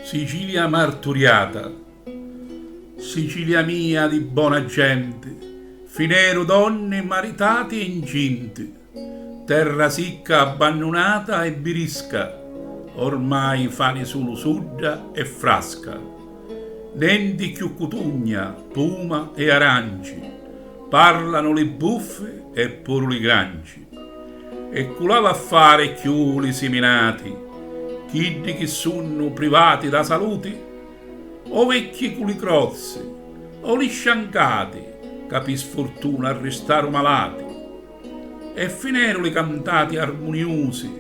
Sicilia marturiata, Sicilia mia di buona gente, finero donne maritate e incinte, terra sicca abbandonata e birisca, ormai fani solo sudda e frasca, denti chiù cutugna, puma e aranci, parlano le buffe e pure li granci, e culava a fare chiù li seminati, chiddi che sono privati da saluti, o vecchi culi crozzi, o li sciancati, capi sfortuna a restare malati, e finero li cantati armoniosi,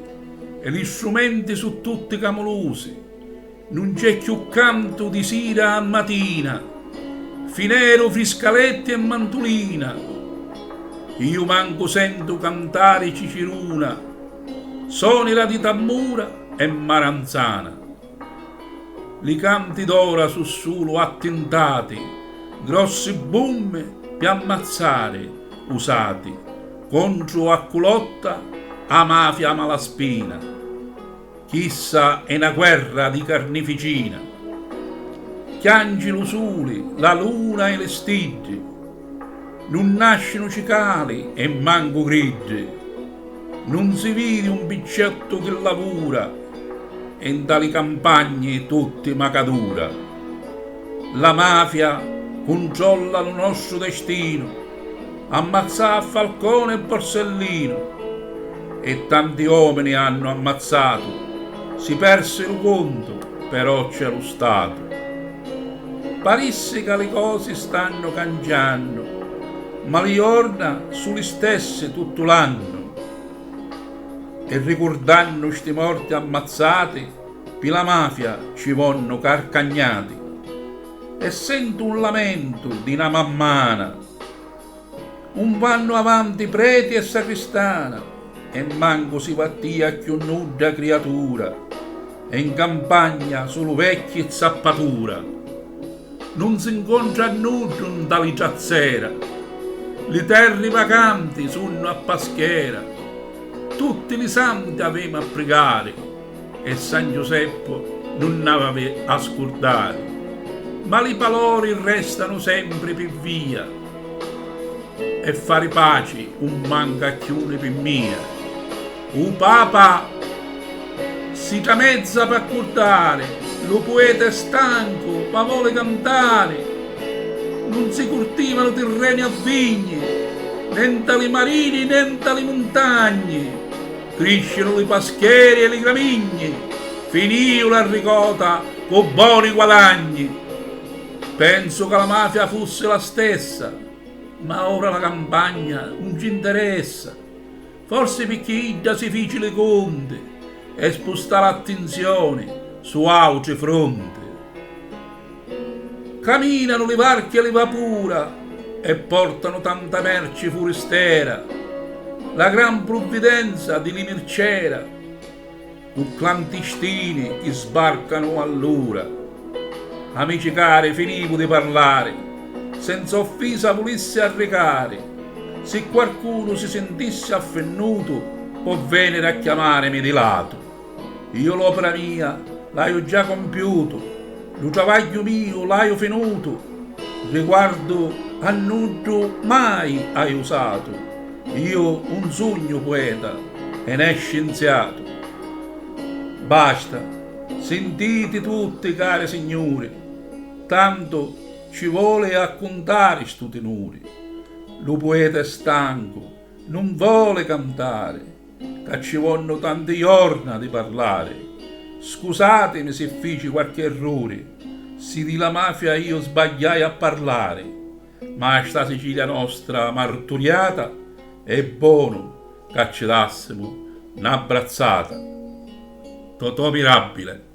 e gli strumenti su tutti camolusi, non c'è più canto di sera a mattina, finero friscaletti e mantolina, io manco sento cantare Ciceruna, sonera di tammura e maranzana. Li canti d'ora su solo attentati, grossi bomme per ammazzare usati, contro a culotta a mafia malaspina. Chissà è una guerra di carneficina. Chiangi l'usuli, la luna e le stigi, non nascono cicali e manco grigi, non si vede un biccetto che lavora, e in tali campagne tutti macadura. La mafia controlla il nostro destino, ammazza a Falcone e Borsellino, e tanti uomini hanno ammazzato, si perse il conto, però c'è lo Stato. Parisse che le cose stanno cangiando, ma li orna sulle stesse tutto l'anno, e ricordando sti morti ammazzati, per la mafia ci vanno carcagnati, e sento un lamento di una mammana, un vanno avanti preti e sacristana, e manco si vattia più nuda creatura, e in campagna solo vecchi e zappatura, non si incontra nudo in tali giazzera, le terre vacanti sono a paschera, tutti i santi avevamo a pregare, e San Giuseppe non aveva a scordare, ma i valori restano sempre per via, e fare pace un manca chiune per mia. O Papa si tramezza per accordare, lo poeta è stanco, ma vuole cantare, non si coltivano terreni a vigne, né tali marini né tali montagne, crescono i pascheri e le gramigne, finì la ricota con buoni guadagni. Penso che la mafia fosse la stessa, ma ora la campagna non ci interessa, forse perché Ida si fece le conte e sposta l'attenzione su altri fronti. Camminano le varchi e le vapura e portano tanta merce forestiera, la gran provvidenza di Limircera, con clandestini che sbarcano all'ora. Amici cari, finivo di parlare, senza offesa volesse arrecare, se qualcuno si sentisse affennuto, può venire a chiamarmi di lato. Io l'opera mia l'ho già compiuto, lo travaglio mio l'ho finito, riguardo a nudo mai hai usato. Io un sogno poeta e ne scienziato. Basta, sentite tutti cari signori, tanto ci vuole raccontare stu tenori. Lo poeta è stanco, non vuole cantare, che ci vogliono tanti giorni di parlare. Scusatemi se feci qualche errore, se di la mafia io sbagliai a parlare, ma sta Sicilia nostra marturiata è buono che ci dassimo un'abbrazzata. Totò Mirabile.